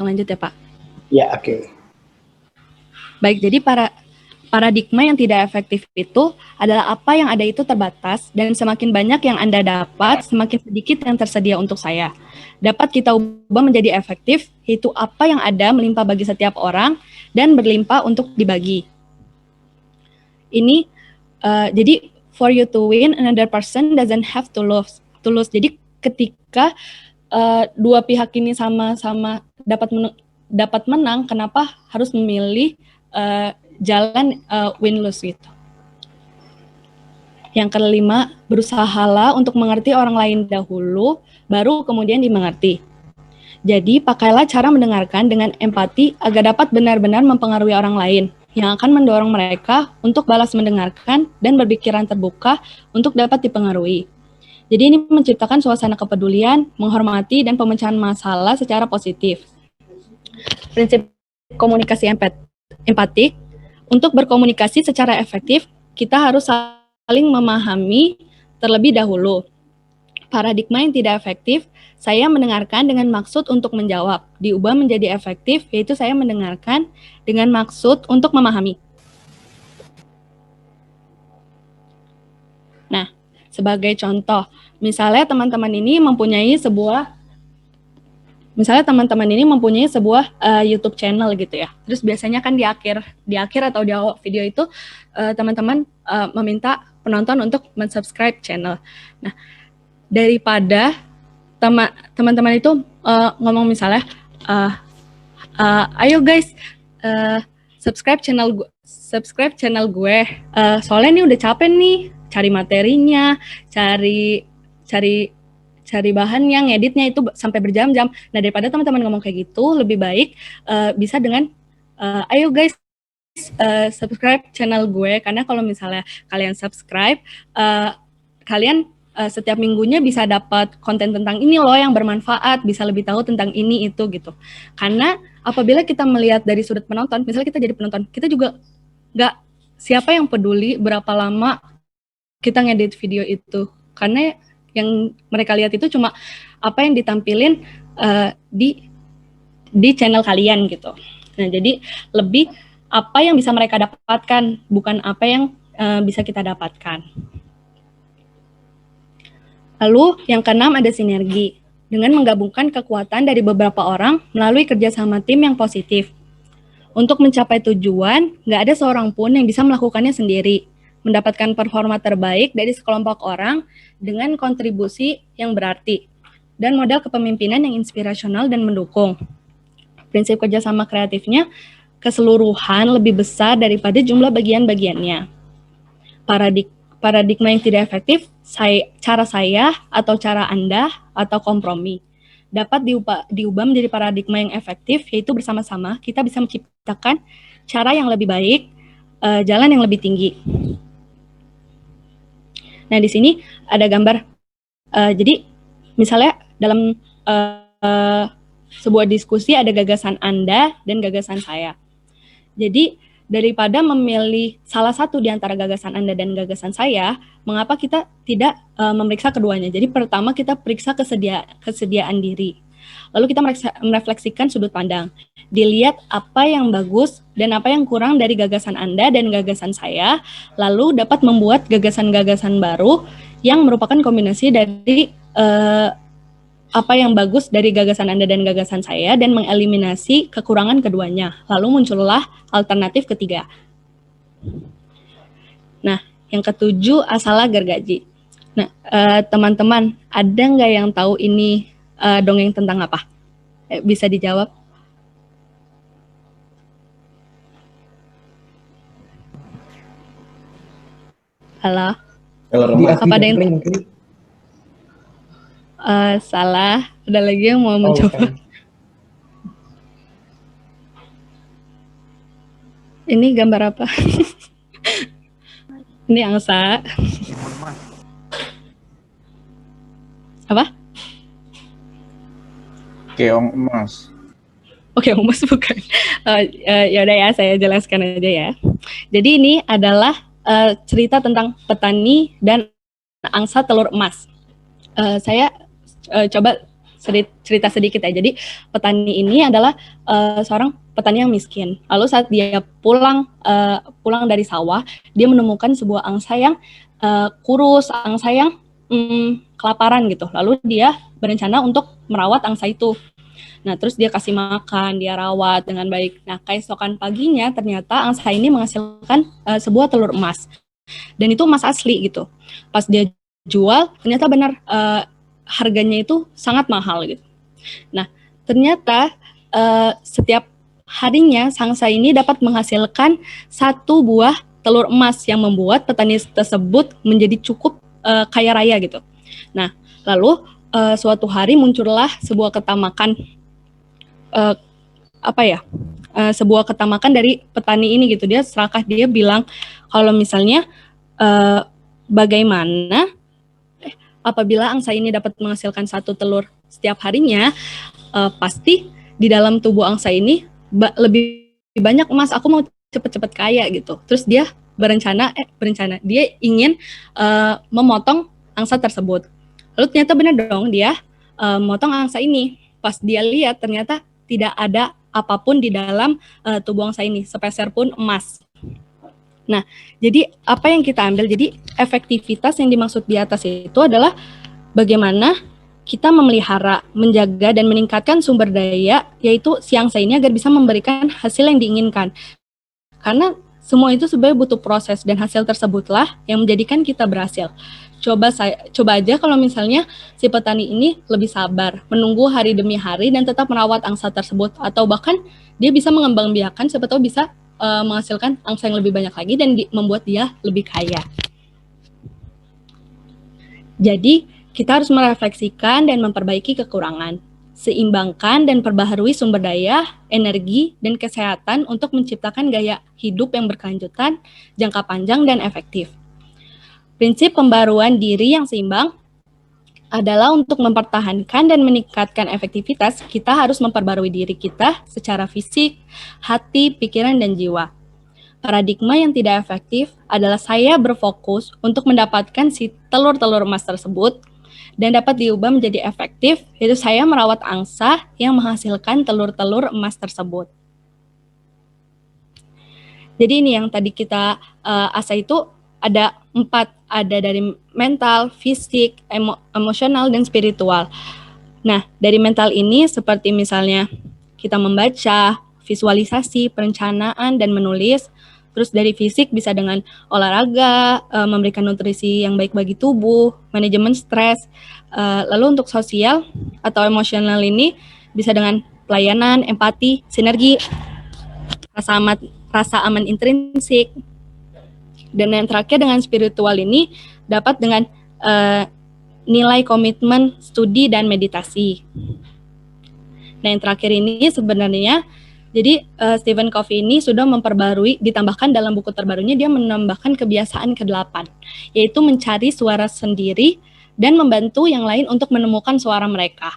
lanjut ya Pak? Ya, oke. Baik, jadi paradigma yang tidak efektif itu adalah apa yang ada itu terbatas dan semakin banyak yang Anda dapat, semakin sedikit yang tersedia untuk saya. Dapat kita ubah menjadi efektif, yaitu apa yang ada melimpah bagi setiap orang dan berlimpah untuk dibagi. Ini jadi for you to win, another person doesn't have to lose. Jadi ketika dua pihak ini sama-sama dapat menang, kenapa harus memilih jalan win-lose gitu. Yang kelima, berusahalah untuk mengerti orang lain dahulu, baru kemudian dimengerti. Jadi, pakailah cara mendengarkan dengan empati agar dapat benar-benar mempengaruhi orang lain, yang akan mendorong mereka untuk balas mendengarkan dan berpikiran terbuka untuk dapat dipengaruhi. Jadi ini menciptakan suasana kepedulian, menghormati, dan pemecahan masalah secara positif. Prinsip komunikasi empatik. Untuk berkomunikasi secara efektif, kita harus saling memahami terlebih dahulu. Paradigma yang tidak efektif, saya mendengarkan dengan maksud untuk menjawab. Diubah menjadi efektif, yaitu saya mendengarkan dengan maksud untuk memahami. Nah, sebagai contoh, misalnya teman-teman ini mempunyai sebuah YouTube channel gitu ya. Terus biasanya kan di akhir atau di awal video itu teman-teman meminta penonton untuk mensubscribe channel. Nah, daripada teman-teman itu ngomong misalnya, ayo guys subscribe channel gue, soalnya ini udah capek nih cari materinya, cari bahan yang editnya itu sampai berjam-jam. Nah, daripada teman-teman ngomong kayak gitu, lebih baik bisa dengan ayo guys subscribe channel gue, karena kalau misalnya kalian subscribe, kalian setiap minggunya bisa dapat konten tentang ini loh yang bermanfaat, bisa lebih tahu tentang ini itu gitu. Karena apabila kita melihat dari sudut penonton, misalnya kita jadi penonton, kita juga nggak, siapa yang peduli berapa lama kita ngedit video itu, karena yang mereka lihat itu cuma apa yang ditampilin di channel kalian gitu. Nah, jadi lebih apa yang bisa mereka dapatkan, bukan apa yang bisa kita dapatkan. Lalu yang keenam ada sinergi, dengan menggabungkan kekuatan dari beberapa orang melalui kerjasama tim yang positif. Untuk mencapai tujuan, nggak ada seorang pun yang bisa melakukannya sendiri. Mendapatkan performa terbaik dari sekelompok orang dengan kontribusi yang berarti, dan modal kepemimpinan yang inspirasional dan mendukung. Prinsip kerjasama kreatifnya, keseluruhan lebih besar daripada jumlah bagian-bagiannya. Paradigma yang tidak efektif, cara saya atau cara Anda atau kompromi. Dapat diubah menjadi paradigma yang efektif, yaitu bersama-sama kita bisa menciptakan cara yang lebih baik, jalan yang lebih tinggi. Nah, di sini ada gambar. Jadi, misalnya dalam sebuah diskusi ada gagasan Anda dan gagasan saya. Jadi, daripada memilih salah satu di antara gagasan Anda dan gagasan saya, mengapa kita tidak memeriksa keduanya? Jadi, pertama kita periksa kesediaan diri. Lalu kita merefleksikan sudut pandang. Dilihat apa yang bagus dan apa yang kurang dari gagasan Anda dan gagasan saya, lalu dapat membuat gagasan-gagasan baru yang merupakan kombinasi dari apa yang bagus dari gagasan Anda dan gagasan saya, dan mengeliminasi kekurangan keduanya. Lalu muncullah alternatif ketiga. Nah, yang ketujuh, asalah gergaji. Nah, teman-teman, ada nggak yang tahu ini dongeng tentang apa? Bisa dijawab? Halo? Apa ada yang salah? Ada lagi yang mau mencoba? Ini gambar apa? Ini angsa. Apa? Keong emas. Oke, emas bukan. Ya udah ya, saya jelaskan aja ya. Jadi ini adalah cerita tentang petani dan angsa telur emas. Saya coba cerita sedikit ya. Jadi petani ini adalah seorang petani yang miskin. Lalu saat dia pulang dari sawah, dia menemukan sebuah angsa yang kurus, angsa yang kelaparan gitu. Lalu dia berencana untuk merawat angsa itu. Nah, terus dia kasih makan, dia rawat dengan baik. Nah, keesokan paginya ternyata angsa ini menghasilkan sebuah telur emas. Dan itu emas asli gitu. Pas dia jual, ternyata benar harganya itu sangat mahal gitu. Nah, ternyata setiap harinya angsa ini dapat menghasilkan 1 buah telur emas yang membuat petani tersebut menjadi cukup kaya raya gitu. Nah, lalu suatu hari muncullah sebuah ketamakan sebuah ketamakan dari petani ini gitu. Dia serakah, dia bilang kalau misalnya bagaimana apabila angsa ini dapat menghasilkan 1 telur setiap harinya, pasti di dalam tubuh angsa ini lebih banyak emas. Aku mau cepet-cepet kaya gitu. Terus dia berencana dia ingin memotong angsa tersebut. Lalu ternyata benar dong, dia memotong angsa ini. Pas dia lihat ternyata tidak ada apapun di dalam tubuh angsa ini, sepeser pun emas. Nah, jadi apa yang kita ambil? Jadi efektivitas yang dimaksud di atas itu adalah bagaimana kita memelihara, menjaga, dan meningkatkan sumber daya, yaitu si angsa ini agar bisa memberikan hasil yang diinginkan. Karena semua itu sebenarnya butuh proses, dan hasil tersebutlah yang menjadikan kita berhasil. Coba aja kalau misalnya si petani ini lebih sabar, menunggu hari demi hari dan tetap merawat angsa tersebut, atau bahkan dia bisa mengembangbiakan, siapa tahu bisa menghasilkan angsa yang lebih banyak lagi dan membuat dia lebih kaya. Jadi kita harus merefleksikan dan memperbaiki kekurangan, seimbangkan dan perbaharui sumber daya, energi, dan kesehatan untuk menciptakan gaya hidup yang berkelanjutan, jangka panjang, dan efektif. Prinsip pembaruan diri yang seimbang adalah untuk mempertahankan dan meningkatkan efektivitas, kita harus memperbarui diri kita secara fisik, hati, pikiran, dan jiwa. Paradigma yang tidak efektif adalah saya berfokus untuk mendapatkan si telur-telur emas tersebut dan dapat diubah menjadi efektif, yaitu saya merawat angsa yang menghasilkan telur-telur emas tersebut. Jadi ini yang tadi kita asah itu ada 4, ada dari mental, fisik, emosional, dan spiritual. Nah, dari mental ini seperti misalnya kita membaca, visualisasi, perencanaan, dan menulis. Terus dari fisik bisa dengan olahraga, memberikan nutrisi yang baik bagi tubuh, manajemen stres. Lalu untuk sosial atau emosional ini bisa dengan pelayanan, empati, sinergi, rasa aman intrinsik. Dan yang terakhir dengan spiritual ini dapat dengan nilai komitmen, studi, dan meditasi. Nah, yang terakhir ini sebenarnya, jadi Stephen Covey ini sudah memperbarui, ditambahkan dalam buku terbarunya, dia menambahkan kebiasaan ke-8, yaitu mencari suara sendiri dan membantu yang lain untuk menemukan suara mereka.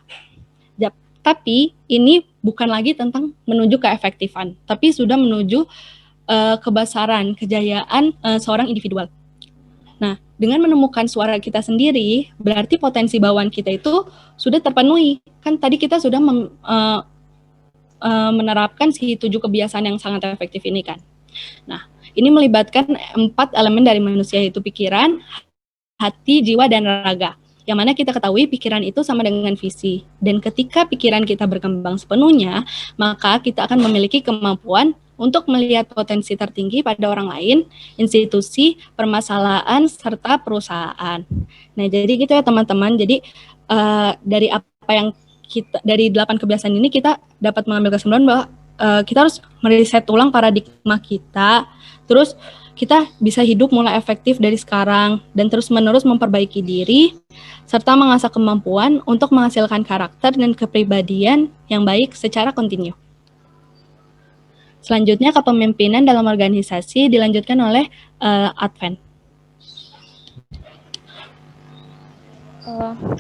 Tapi ini bukan lagi tentang menuju keefektifan, tapi sudah menuju kebesaran, kejayaan seorang individual. Nah, dengan menemukan suara kita sendiri, berarti potensi bawaan kita itu sudah terpenuhi. Kan tadi kita sudah menerapkan si 7 kebiasaan yang sangat efektif ini kan. Nah, ini melibatkan 4 elemen dari manusia, yaitu pikiran, hati, jiwa, dan raga. Yang mana kita ketahui pikiran itu sama dengan visi. Dan ketika pikiran kita berkembang sepenuhnya, maka kita akan memiliki kemampuan untuk melihat potensi tertinggi pada orang lain, institusi, permasalahan, serta perusahaan. Nah, jadi gitu ya teman-teman. Jadi dari apa yang dari 8 kebiasaan ini kita dapat mengambil kesimpulan bahwa kita harus meriset ulang paradigma kita, terus kita bisa hidup mulai efektif dari sekarang dan terus-menerus memperbaiki diri serta mengasah kemampuan untuk menghasilkan karakter dan kepribadian yang baik secara kontinu. Selanjutnya, kepemimpinan dalam organisasi dilanjutkan oleh Advent.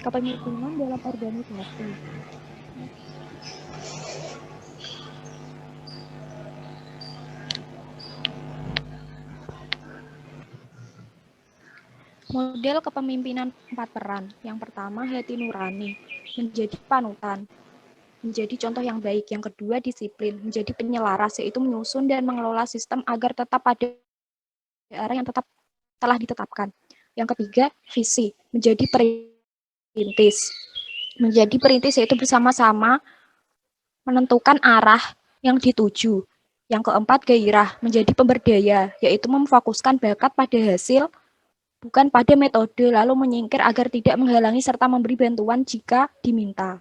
Kepemimpinan dalam organisasi. Model kepemimpinan 4 peran. Yang pertama, hati nurani. menjadi panutan, menjadi contoh yang baik. Yang kedua, disiplin, menjadi penyelaras, yaitu menyusun dan mengelola sistem agar tetap pada arah yang telah ditetapkan. Yang ketiga, visi, menjadi perintis. Menjadi perintis yaitu bersama-sama menentukan arah yang dituju. Yang keempat, gairah, menjadi pemberdaya, yaitu memfokuskan bakat pada hasil, bukan pada metode, lalu menyingkir agar tidak menghalangi serta memberi bantuan jika diminta.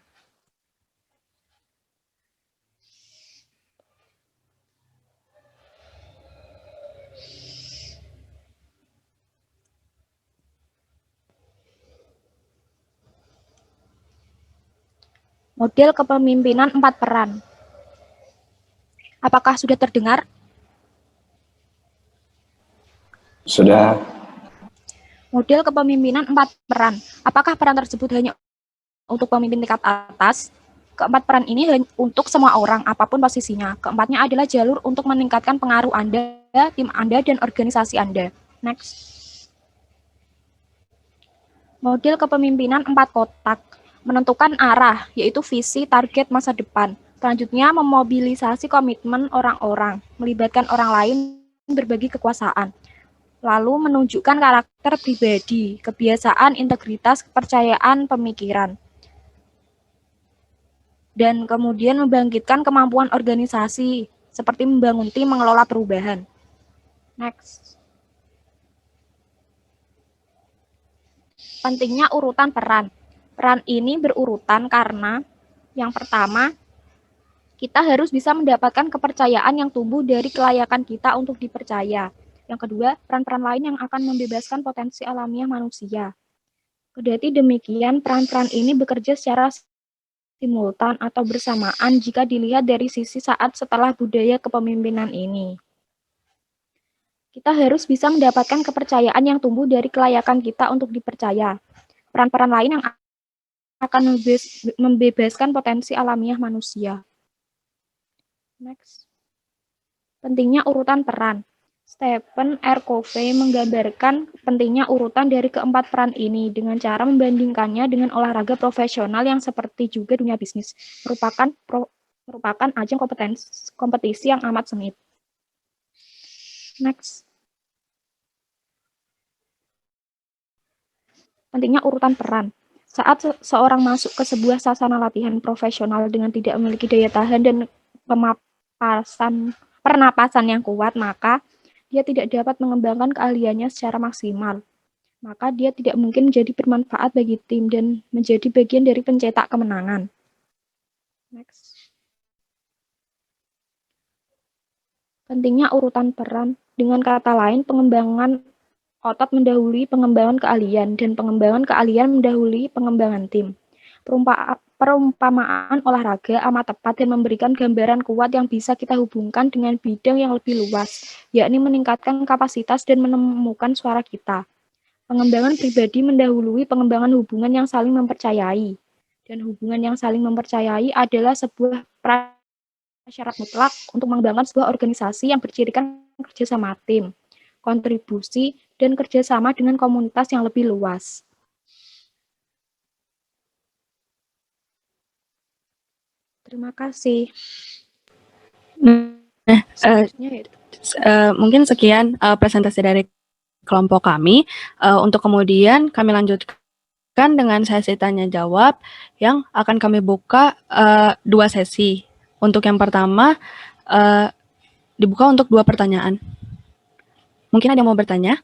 Model kepemimpinan 4 peran. Apakah sudah terdengar? Sudah. Model kepemimpinan 4 peran. Apakah peran tersebut hanya untuk pemimpin tingkat atas? Keempat peran ini untuk semua orang, apapun posisinya. Keempatnya adalah jalur untuk meningkatkan pengaruh Anda, tim Anda, dan organisasi Anda. Next. Model kepemimpinan 4 kotak. Menentukan arah, yaitu visi, target, masa depan. Selanjutnya, memobilisasi komitmen orang-orang, melibatkan orang lain, berbagi kekuasaan. Lalu menunjukkan karakter pribadi, kebiasaan, integritas, kepercayaan, pemikiran. Dan kemudian membangkitkan kemampuan organisasi, seperti membangun tim, mengelola perubahan. Next. Pentingnya urutan peran. Peran ini berurutan karena yang pertama, kita harus bisa mendapatkan kepercayaan yang tumbuh dari kelayakan kita untuk dipercaya. Yang kedua, peran-peran lain yang akan membebaskan potensi alamiah manusia. Kendati demikian, peran-peran ini bekerja secara simultan atau bersamaan jika dilihat dari sisi saat setelah budaya kepemimpinan ini. Kita harus bisa mendapatkan kepercayaan yang tumbuh dari kelayakan kita untuk dipercaya. Peran-peran lain yang akan membebaskan potensi alamiah manusia. Next. Pentingnya urutan peran. Stephen R. Covey menggambarkan pentingnya urutan dari keempat peran ini dengan cara membandingkannya dengan olahraga profesional yang seperti juga dunia bisnis, merupakan ajang kompetisi yang amat sengit. Next. Pentingnya urutan peran. Saat seorang masuk ke sebuah sasana latihan profesional dengan tidak memiliki daya tahan dan pernapasan yang kuat, maka dia tidak dapat mengembangkan keahliannya secara maksimal. Maka dia tidak mungkin menjadi bermanfaat bagi tim dan menjadi bagian dari pencetak kemenangan. Next. Pentingnya urutan peran. Dengan kata lain, pengembangan otot mendahului pengembangan keahlian, dan pengembangan keahlian mendahului pengembangan tim. Perumpamaan olahraga amat tepat dan memberikan gambaran kuat yang bisa kita hubungkan dengan bidang yang lebih luas, yakni meningkatkan kapasitas dan menemukan suara kita. Pengembangan pribadi mendahului pengembangan hubungan yang saling mempercayai. Dan hubungan yang saling mempercayai adalah sebuah prasyarat mutlak untuk mengembangkan sebuah organisasi yang bercirikan kerjasama tim, kontribusi, dan kerjasama dengan komunitas yang lebih luas. Terima kasih. Mungkin sekian presentasi dari kelompok kami. Untuk kemudian kami lanjutkan dengan sesi tanya jawab yang akan kami buka 2 sesi. Untuk yang pertama dibuka untuk 2 pertanyaan. Mungkin ada yang mau bertanya?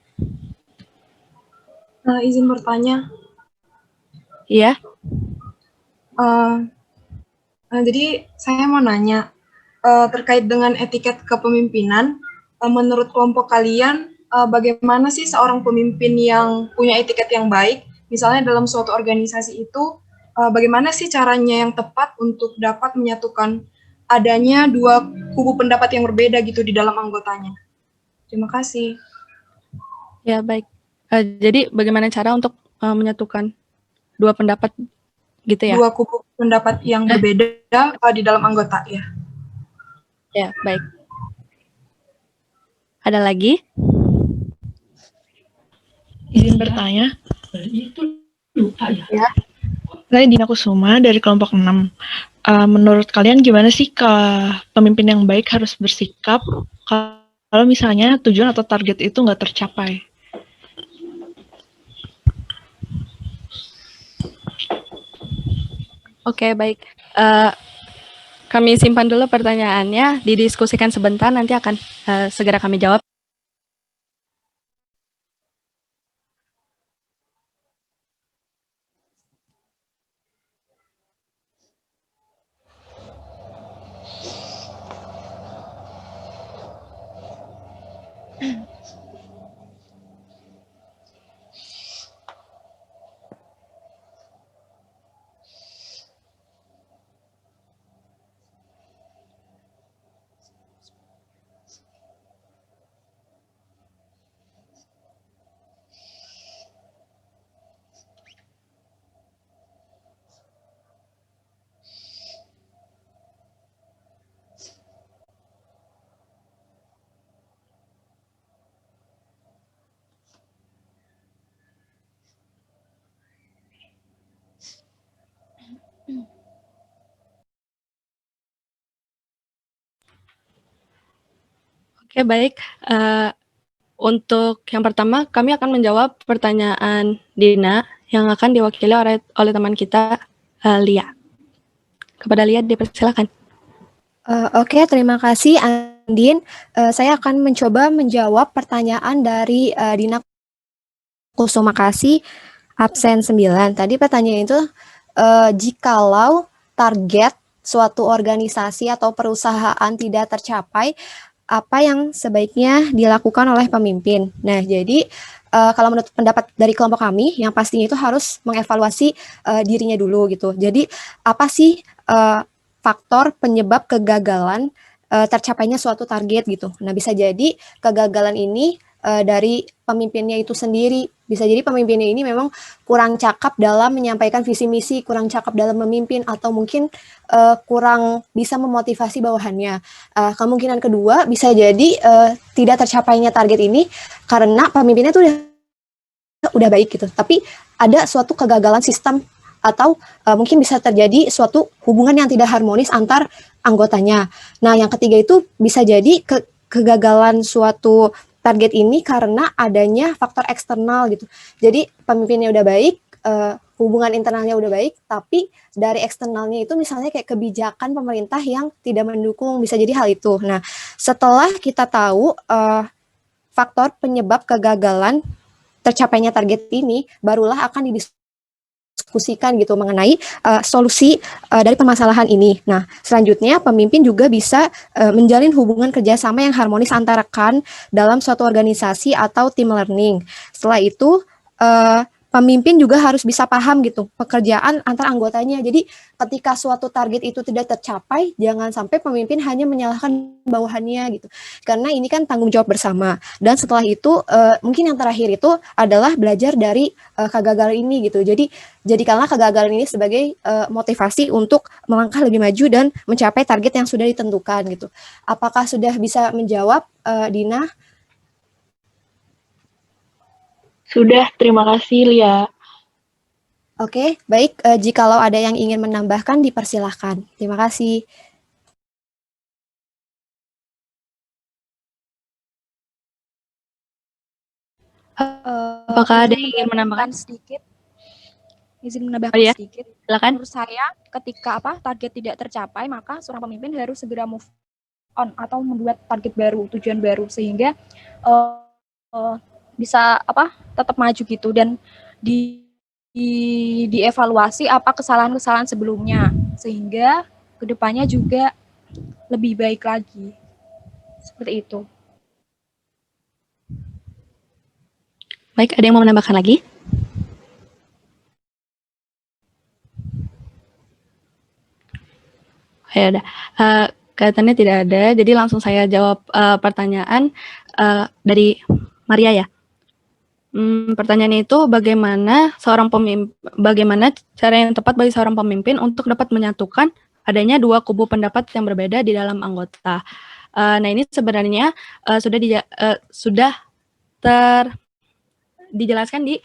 Izin bertanya. Iya. Jadi saya mau nanya terkait dengan etiket kepemimpinan. Menurut kelompok kalian, bagaimana sih seorang pemimpin yang punya etiket yang baik? Misalnya dalam suatu organisasi itu, bagaimana sih caranya yang tepat untuk dapat menyatukan adanya 2 kubu pendapat yang berbeda gitu di dalam anggotanya? Terima kasih. Ya, baik. Jadi bagaimana cara untuk menyatukan 2 pendapat gitu ya? 2 kubu pendapat yang berbeda di dalam anggota, ya. Ya, baik. Ada lagi? Izin bertanya. Itu lupa ya? Ya. Saya Dina Kusuma dari kelompok 6. Menurut kalian gimana sih pemimpin yang baik harus bersikap kalau misalnya tujuan atau target itu nggak tercapai? Oke, baik. Kami simpan dulu pertanyaannya, didiskusikan sebentar, nanti akan segera kami jawab. Oke, baik. Untuk yang pertama, kami akan menjawab pertanyaan Dina yang akan diwakili oleh teman kita, Lia. Kepada Lia, dipersilakan. Oke, terima kasih Andin. Saya akan mencoba menjawab pertanyaan dari Dina Kusuma Kasih, absen 9. Tadi pertanyaan itu, jikalau target suatu organisasi atau perusahaan tidak tercapai, apa yang sebaiknya dilakukan oleh pemimpin. Nah, jadi kalau menurut pendapat dari kelompok kami, yang pastinya itu harus mengevaluasi dirinya dulu gitu. Jadi apa sih faktor penyebab kegagalan tercapainya suatu target gitu. Nah, bisa jadi kegagalan ini dari pemimpinnya itu sendiri. Bisa jadi pemimpinnya ini memang kurang cakap dalam menyampaikan visi misi, kurang cakap dalam memimpin, atau mungkin kurang bisa memotivasi bawahannya. Kemungkinan kedua bisa jadi tidak tercapainya target ini karena pemimpinnya tuh udah baik gitu, tapi ada suatu kegagalan sistem atau mungkin bisa terjadi suatu hubungan yang tidak harmonis antar anggotanya. Nah, yang ketiga itu bisa jadi kegagalan suatu target ini karena adanya faktor eksternal gitu. Jadi pemimpinnya udah baik, hubungan internalnya udah baik, tapi dari eksternalnya itu misalnya kayak kebijakan pemerintah yang tidak mendukung, bisa jadi hal itu. Nah, setelah kita tahu faktor penyebab kegagalan tercapainya target ini, barulah akan didiskusikan gitu mengenai solusi dari permasalahan ini. Nah, selanjutnya pemimpin juga bisa menjalin hubungan kerjasama yang harmonis antara rekan dalam suatu organisasi atau team learning. Setelah itu, pemimpin juga harus bisa paham gitu pekerjaan antar anggotanya. Jadi ketika suatu target itu tidak tercapai, jangan sampai pemimpin hanya menyalahkan bawahannya gitu. Karena ini kan tanggung jawab bersama. Dan setelah itu mungkin yang terakhir itu adalah belajar dari kegagalan ini gitu. Jadi jadikanlah kegagalan ini sebagai motivasi untuk melangkah lebih maju dan mencapai target yang sudah ditentukan gitu. Apakah sudah bisa menjawab Dina? Sudah, terima kasih Lia. Oke, baik. Jikalau ada yang ingin menambahkan, dipersilahkan. Terima kasih. Apakah ada yang ingin menambahkan sedikit? Izin menambahkan Oh, iya. sedikit. Silakan. Menurut saya, ketika target tidak tercapai, maka seorang pemimpin harus segera move on atau membuat target baru, tujuan baru, sehingga bisa tetap maju gitu dan dievaluasi apa kesalahan-kesalahan sebelumnya sehingga kedepannya juga lebih baik lagi. Seperti itu. Baik, ada yang mau menambahkan lagi? Ya udah. Kelihatannya tidak ada, jadi langsung saya jawab pertanyaan dari Maria ya. Pertanyaannya itu bagaimana cara yang tepat bagi seorang pemimpin untuk dapat menyatukan adanya dua kubu pendapat yang berbeda di dalam anggota. Nah, ini sebenarnya sudah dijelaskan di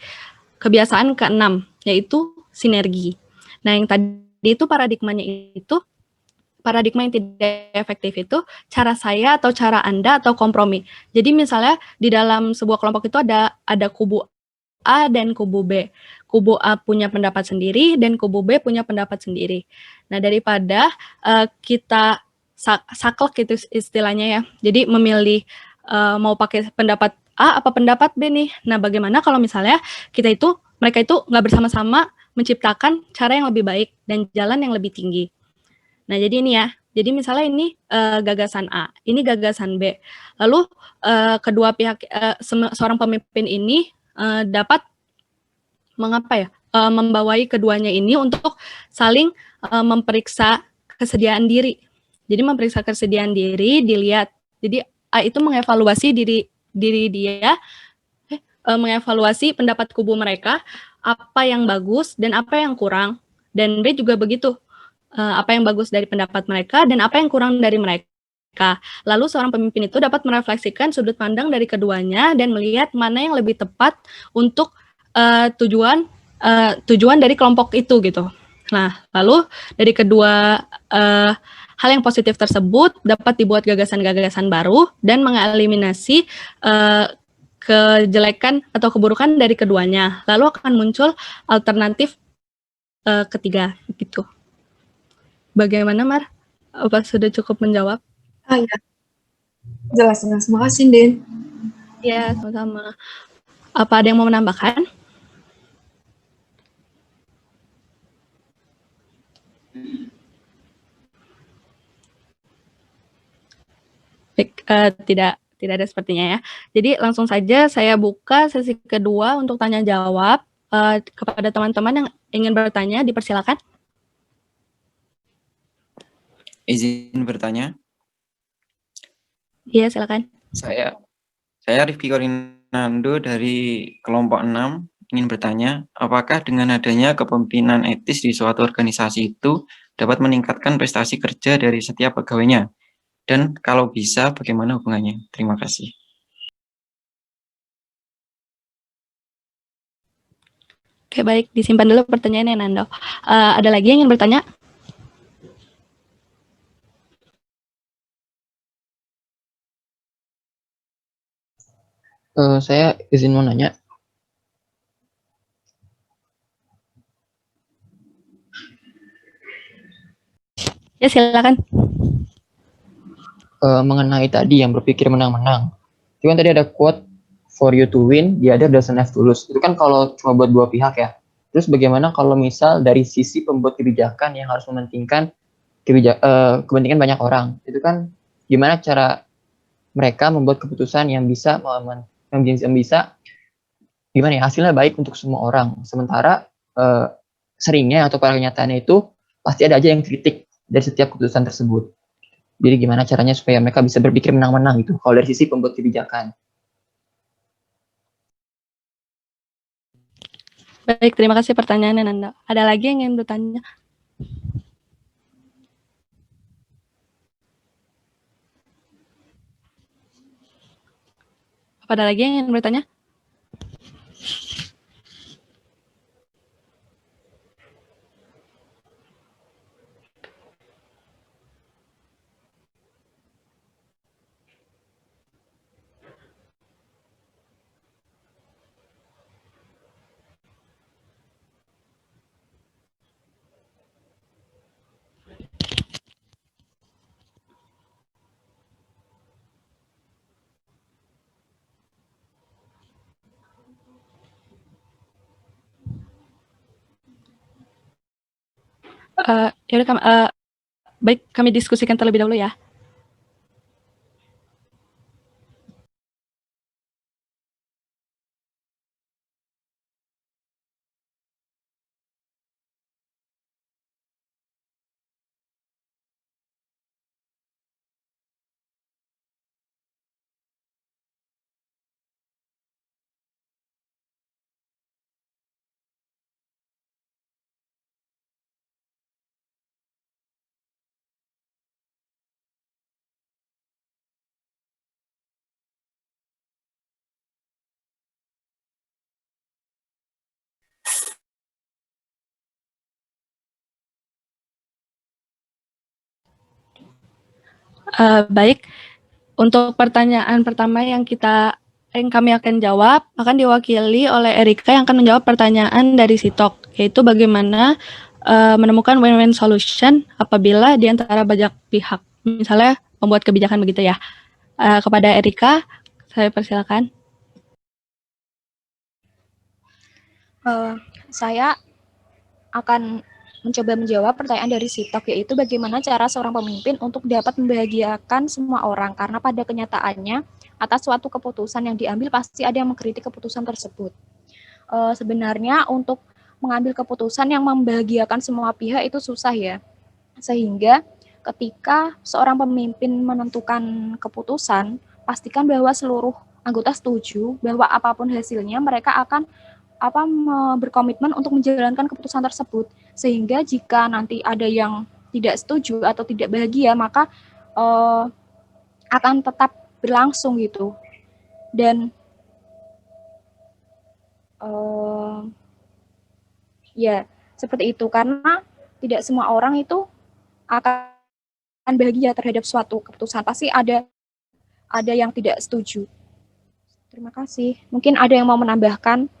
kebiasaan ke-6, yaitu sinergi. Nah, yang tadi itu paradigma yang tidak efektif itu cara saya atau cara Anda atau kompromi. Jadi misalnya di dalam sebuah kelompok itu ada kubu A dan kubu B. Kubu A punya pendapat sendiri dan kubu B punya pendapat sendiri. Nah, daripada kita saklek itu istilahnya ya. Jadi memilih mau pakai pendapat A apa pendapat B nih. Nah, bagaimana kalau misalnya mereka itu nggak bersama-sama menciptakan cara yang lebih baik dan jalan yang lebih tinggi. Nah, jadi ini ya. Jadi misalnya ini gagasan A, ini gagasan B. Lalu kedua pihak seorang pemimpin ini dapat membawai keduanya ini untuk saling memeriksa kesediaan diri. Jadi memeriksa kesediaan diri, dilihat. Jadi A itu mengevaluasi diri dia, mengevaluasi pendapat kubu mereka, apa yang bagus dan apa yang kurang. Dan B juga begitu, apa yang bagus dari pendapat mereka dan apa yang kurang dari mereka. Lalu seorang pemimpin itu dapat merefleksikan sudut pandang dari keduanya dan melihat mana yang lebih tepat untuk tujuan dari kelompok itu gitu. Nah, lalu dari kedua hal yang positif tersebut dapat dibuat gagasan-gagasan baru dan mengeliminasi kejelekan atau keburukan dari keduanya. Lalu akan muncul alternatif ketiga gitu. Bagaimana, Mar? Apa sudah cukup menjawab? Ya. Jelas. Makasih, Din. Ya, sama-sama. Apa ada yang mau menambahkan? Baik, tidak ada sepertinya ya. Jadi langsung saja saya buka sesi kedua untuk tanya jawab. Kepada teman-teman yang ingin bertanya, dipersilakan. Izin bertanya. Iya, silakan. Saya Rifki Korinando dari kelompok 6 ingin bertanya, apakah dengan adanya kepemimpinan etis di suatu organisasi itu dapat meningkatkan prestasi kerja dari setiap pegawainya? Dan kalau bisa, bagaimana hubungannya? Terima kasih. Oke, baik. Disimpan dulu pertanyaannya, Nando. Ada lagi yang ingin bertanya? Saya izin mau nanya. Ya, silakan. Mengenai tadi yang berpikir menang-menang. Itu kan tadi ada quote, for you to win, the other doesn't have to lose. Itu kan kalau cuma buat dua pihak ya. Terus bagaimana kalau misal dari sisi pembuat kebijakan yang harus mementingkan kepentingan banyak orang. Itu kan gimana cara mereka membuat keputusan yang bisa gimana ya, hasilnya baik untuk semua orang. Sementara seringnya atau pada kenyataannya itu pasti ada aja yang kritik dari setiap keputusan tersebut. Jadi gimana caranya supaya mereka bisa berpikir menang-menang gitu, kalau dari sisi pembuat kebijakan. Baik, terima kasih pertanyaannya, Nanda. Ada lagi yang ingin bertanya? Apa ada lagi yang ingin bertanya? Baik, kami diskusikan terlebih dahulu ya. Baik, untuk pertanyaan pertama yang kami akan jawab akan diwakili oleh Erika yang akan menjawab pertanyaan dari Sitok, yaitu bagaimana menemukan win-win solution apabila di antara banyak pihak, misalnya membuat kebijakan begitu ya. Kepada Erika, saya persilakan. Saya akan mencoba menjawab pertanyaan dari Sitok, yaitu bagaimana cara seorang pemimpin untuk dapat membahagiakan semua orang, karena pada kenyataannya atas suatu keputusan yang diambil pasti ada yang mengkritik keputusan tersebut. Sebenarnya untuk mengambil keputusan yang membahagiakan semua pihak itu susah ya, sehingga ketika seorang pemimpin menentukan keputusan, pastikan bahwa seluruh anggota setuju bahwa apapun hasilnya mereka akan berkomitmen untuk menjalankan keputusan tersebut, sehingga jika nanti ada yang tidak setuju atau tidak bahagia, maka akan tetap berlangsung gitu. Dan ya seperti itu, karena tidak semua orang itu akan bahagia terhadap suatu keputusan, pasti ada yang tidak setuju. Terima kasih. Mungkin ada yang mau menambahkan?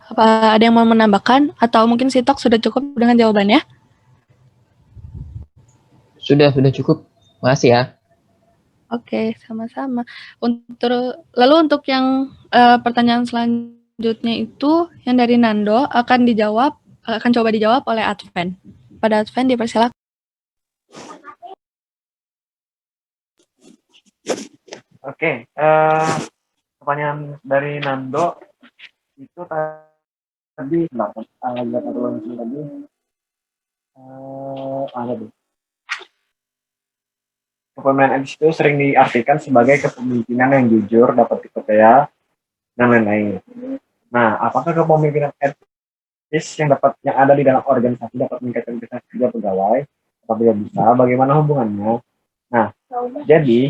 Apa ada yang mau menambahkan? Atau mungkin Sitok sudah cukup dengan jawabannya? Sudah cukup. Makasih ya. Oke, sama-sama. Lalu untuk yang pertanyaan selanjutnya itu, yang dari Nando, akan coba dijawab oleh Adven. Pada Adven dipersilakan. Oke, pertanyaan dari Nando itu tadi agak langsung tadi ada deh. Kepemimpinan etis itu sering diartikan sebagai kepemimpinan yang jujur, dapat dipercaya, dan lain-lain. Nah, apakah kepemimpinan etis yang ada di dalam organisasi dapat meningkatkan prestasi kerja pegawai? Apabila bisa, bagaimana hubungannya? Nah, jadi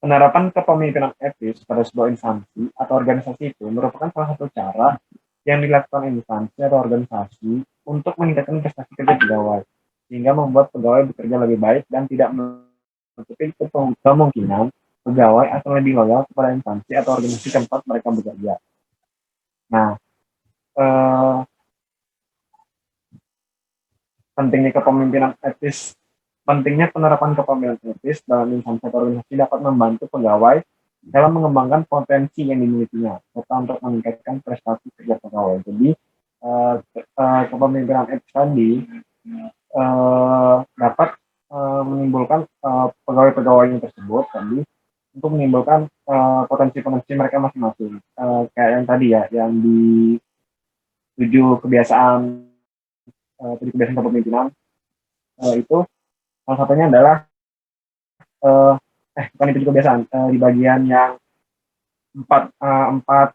penerapan kepemimpinan etis pada sebuah instansi atau organisasi itu merupakan salah satu cara yang dilakukan instansi atau organisasi untuk meningkatkan prestasi kerja pegawai, sehingga membuat pegawai bekerja lebih baik dan tidak menutupi kemungkinan pegawai atau lebih loyal kepada instansi atau organisasi tempat mereka bekerja. Nah, pentingnya penerapan kepemimpinan etis dalam instansi atau organisasi dapat membantu pegawai dalam mengembangkan potensi yang dimilikinya serta untuk meningkatkan prestasi kerja pegawai. Jadi kepemimpinan etis tadi dapat menimbulkan pegawai-pegawainya tersebut tadi untuk menimbulkan potensi-potensi mereka masing-masing. Kayak yang tadi ya, yang di 7 kebiasaan kepemimpinan itu salah satunya adalah bukan itu juga kebiasaan, di bagian yang 4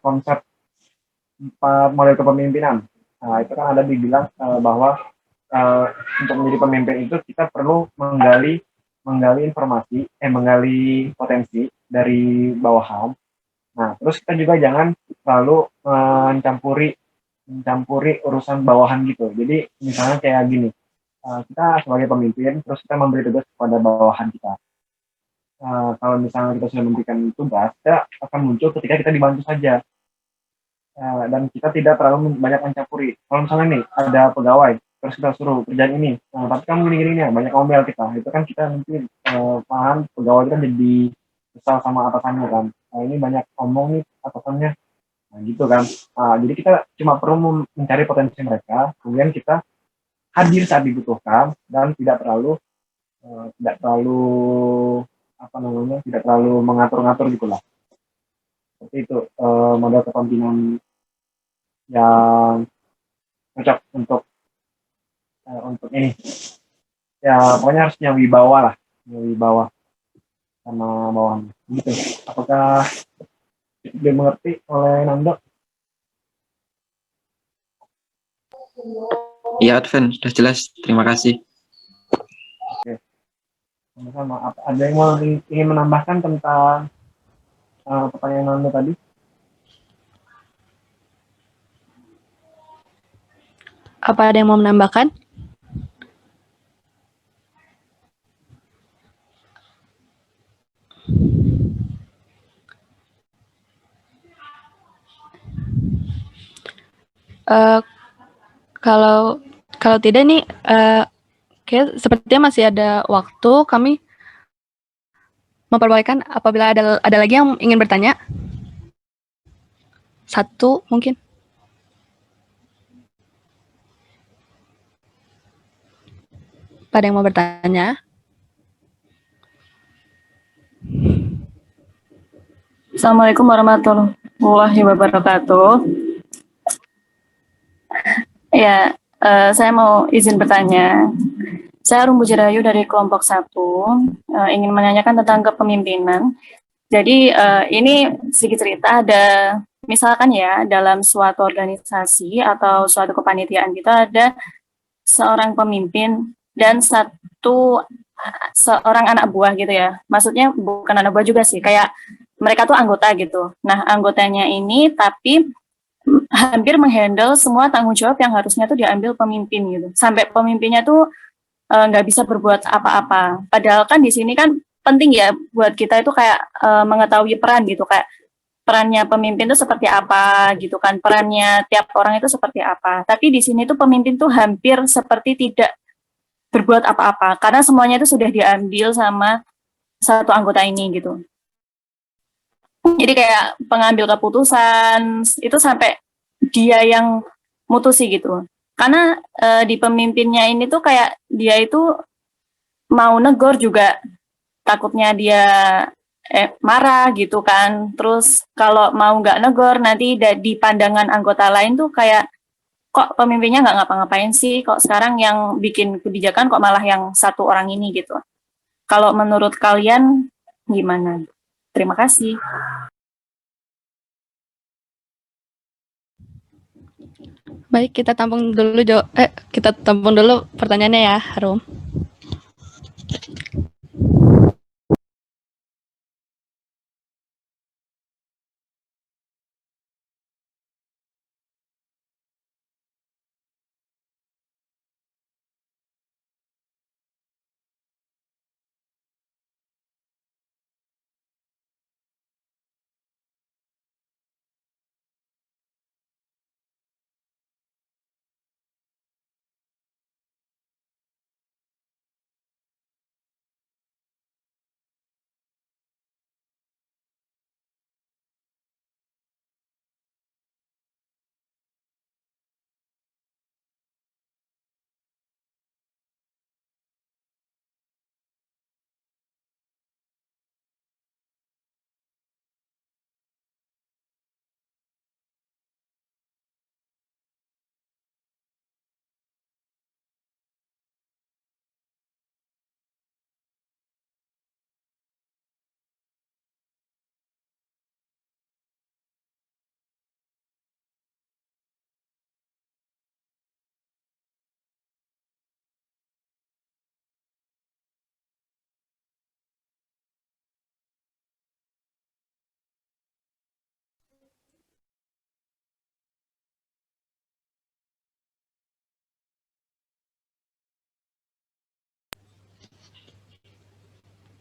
konsep 4 model kepemimpinan. Nah, itu kan ada dibilang bahwa untuk menjadi pemimpin itu kita perlu menggali potensi dari bawahan. Nah, terus kita juga jangan selalu mencampuri urusan bawahan gitu. Jadi misalnya kayak gini, kita sebagai pemimpin terus kita memberi tugas kepada bawahan kita. Kalau misalnya kita sudah memberikan tugas, kita akan muncul ketika kita dibantu saja, dan kita tidak terlalu banyak mencampuri. Kalau misalnya nih ada pegawai terus kita suruh kerjaan ini, tapi kamu gini-gini ya, banyak ngomel kita, itu kan kita nanti paham pegawai kita jadi kesal sama atasannya kan. Ini banyak ngomong nih atasannya, nah gitu kan. Jadi kita cuma perlu mencari potensi mereka, kemudian kita hadir saat dibutuhkan dan tidak terlalu mengatur-ngatur gitulah. Seperti itu model kepemimpinan yang cocok untuk ini. Ya pokoknya harus punya wibawa sama bawahan. Gitu. Apakah dimengerti oleh Nando? Iya, Adven, sudah jelas. Terima kasih. Oke. Sama-sama. Ada yang mau ingin menambahkan tentang pertanyaan Anda tadi? Apa ada yang mau menambahkan? Eh, kalau kalau tidak nih, kayak sepertinya masih ada waktu. Kami memperbolehkan apabila ada lagi yang ingin bertanya. Satu mungkin. Pada yang mau bertanya? Assalamualaikum warahmatullahi wabarakatuh. Ya, saya mau izin bertanya. Saya Rumbu Jerayu dari kelompok 1, ingin menanyakan tentang kepemimpinan. Jadi ini sedikit cerita, ada misalkan ya dalam suatu organisasi atau suatu kepanitiaan kita ada seorang pemimpin dan seorang anak buah gitu ya. Maksudnya bukan anak buah juga sih, kayak mereka tuh anggota gitu. Nah, anggotanya ini tapi hampir menghandle semua tanggung jawab yang harusnya tuh diambil pemimpin gitu. Sampai pemimpinnya tuh nggak bisa berbuat apa-apa. Padahal kan di sini kan penting ya buat kita itu kayak mengetahui peran gitu, kayak perannya pemimpin itu seperti apa gitu kan, perannya tiap orang itu seperti apa. Tapi di sini tuh pemimpin tuh hampir seperti tidak berbuat apa-apa karena semuanya itu sudah diambil sama satu anggota ini gitu. Jadi kayak pengambil keputusan itu sampai dia yang mutusi gitu. Karena di pemimpinnya ini tuh kayak dia itu mau negor juga takutnya dia marah gitu kan. Terus kalau mau nggak negor nanti di pandangan anggota lain tuh kayak kok pemimpinnya nggak ngapa-ngapain sih, kok sekarang yang bikin kebijakan kok malah yang satu orang ini gitu. Kalau menurut kalian gimana? Terima kasih. Baik, kita tampung dulu pertanyaannya ya, Harum.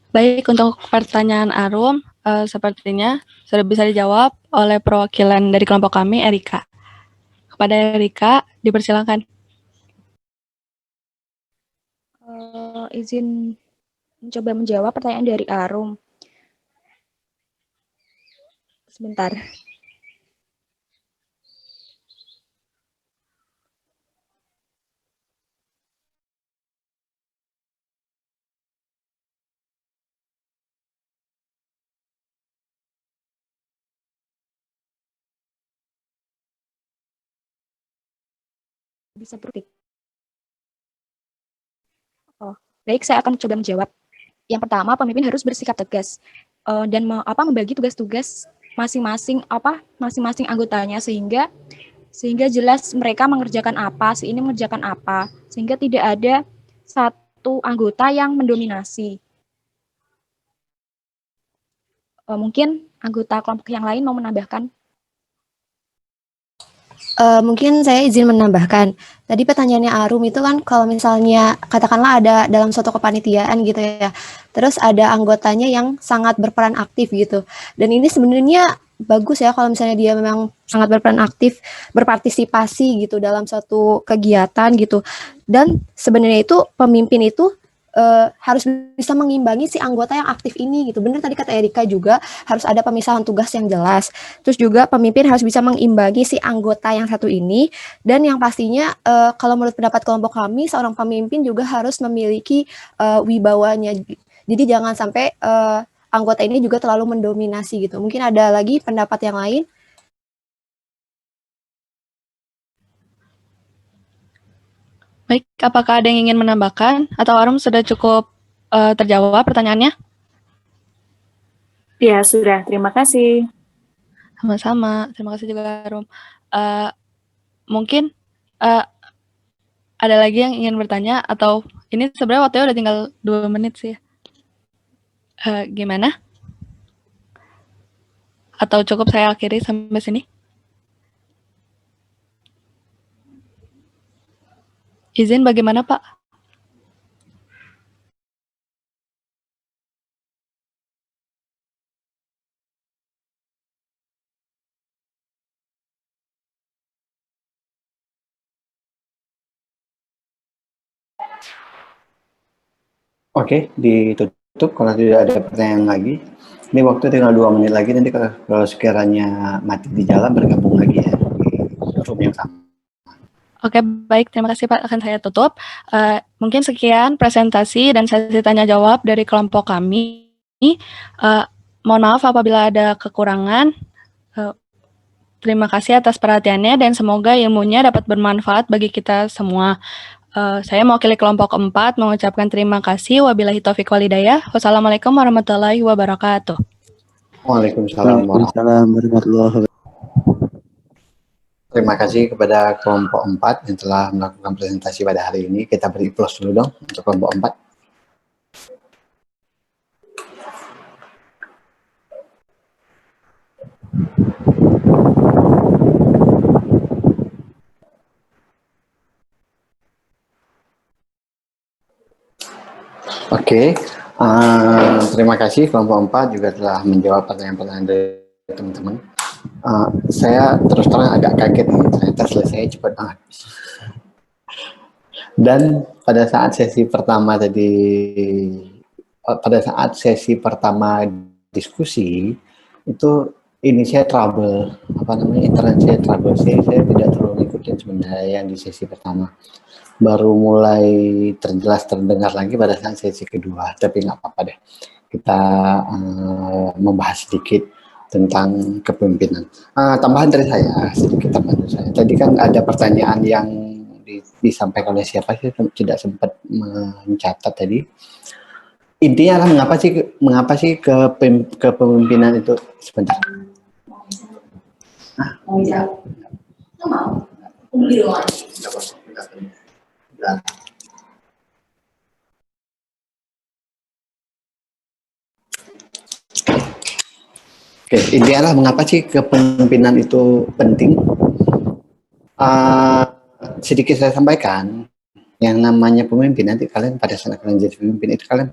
Baik, untuk pertanyaan Arum, sepertinya sudah bisa dijawab oleh perwakilan dari kelompok kami, Erika. Kepada Erika, dipersilakan. Izin mencoba menjawab pertanyaan dari Arum. Sebentar. Bisa berarti. Oh, baik, saya akan coba menjawab. Yang pertama, pemimpin harus bersikap tegas dan membagi tugas-tugas masing-masing anggotanya sehingga jelas mereka mengerjakan apa, si ini mengerjakan apa, sehingga tidak ada satu anggota yang mendominasi. Mungkin anggota kelompok yang lain mau menambahkan. Mungkin saya izin menambahkan. Tadi pertanyaannya Arum itu kan kalau misalnya katakanlah ada dalam suatu kepanitiaan gitu ya, terus ada anggotanya yang sangat berperan aktif gitu. Dan ini sebenarnya bagus ya kalau misalnya dia memang sangat berperan aktif, berpartisipasi gitu dalam suatu kegiatan gitu. Dan sebenarnya itu pemimpin itu harus bisa mengimbangi si anggota yang aktif ini gitu. Benar tadi kata Erika juga harus ada pemisahan tugas yang jelas. Terus juga pemimpin harus bisa mengimbangi si anggota yang satu ini. Dan yang pastinya kalau menurut pendapat kelompok kami, seorang pemimpin juga harus memiliki wibawanya. Jadi jangan sampai anggota ini juga terlalu mendominasi gitu. Mungkin ada lagi pendapat yang lain? Baik, apakah ada yang ingin menambahkan atau Arum sudah cukup terjawab pertanyaannya? Ya, sudah. Terima kasih. Sama-sama, terima kasih juga Arum. Mungkin ada lagi yang ingin bertanya atau ini sebenarnya waktunya udah tinggal 2 menit sih. Gimana? Atau cukup saya akhiri sampai sini? Izin bagaimana, Pak? Oke, ditutup kalau tidak ada pertanyaan lagi. Ini waktu tinggal 2 menit lagi, nanti kalau sekiranya mati di jalan bergabung lagi ya di room yang sama. Oke, baik. Terima kasih, Pak. Akan saya tutup. Mungkin sekian presentasi dan sesi tanya jawab dari kelompok kami. Mohon maaf apabila ada kekurangan. Terima kasih atas perhatiannya dan semoga ilmunya dapat bermanfaat bagi kita semua. Saya mewakili kelompok 4 mengucapkan terima kasih. Wabillahi taufiq walhidayah. Wassalamualaikum warahmatullahi wabarakatuh. Waalaikumsalam warahmatullahi wabarakatuh. Terima kasih kepada kelompok 4 yang telah melakukan presentasi pada hari ini. Kita beri plus dulu dong untuk kelompok 4. Oke, terima kasih kelompok 4 juga telah menjawab pertanyaan-pertanyaan dari teman-teman. Saya terus terang agak kaget nih, ternyata selesai cepat banget. Dan pada saat sesi pertama tadi, pada saat sesi pertama diskusi, itu ini saya trouble, internet saya trouble, saya tidak terlalu ngikutin sebenarnya yang di sesi pertama. Baru mulai terjelas terdengar lagi pada saat sesi kedua, tapi nggak apa-apa deh. Kita membahas sedikit tentang kepemimpinan. Tambahan dari saya, sedikit tambahan dari saya. Tadi kan ada pertanyaan yang disampaikan oleh siapa sih, tidak sempat mencatat tadi. Intinya adalah mengapa sih kepemimpinan itu sebentar. Oke, intinya adalah mengapa sih kepemimpinan itu penting. Sedikit saya sampaikan, yang namanya pemimpin, nanti kalian pada saat kalian jadi pemimpin itu kalian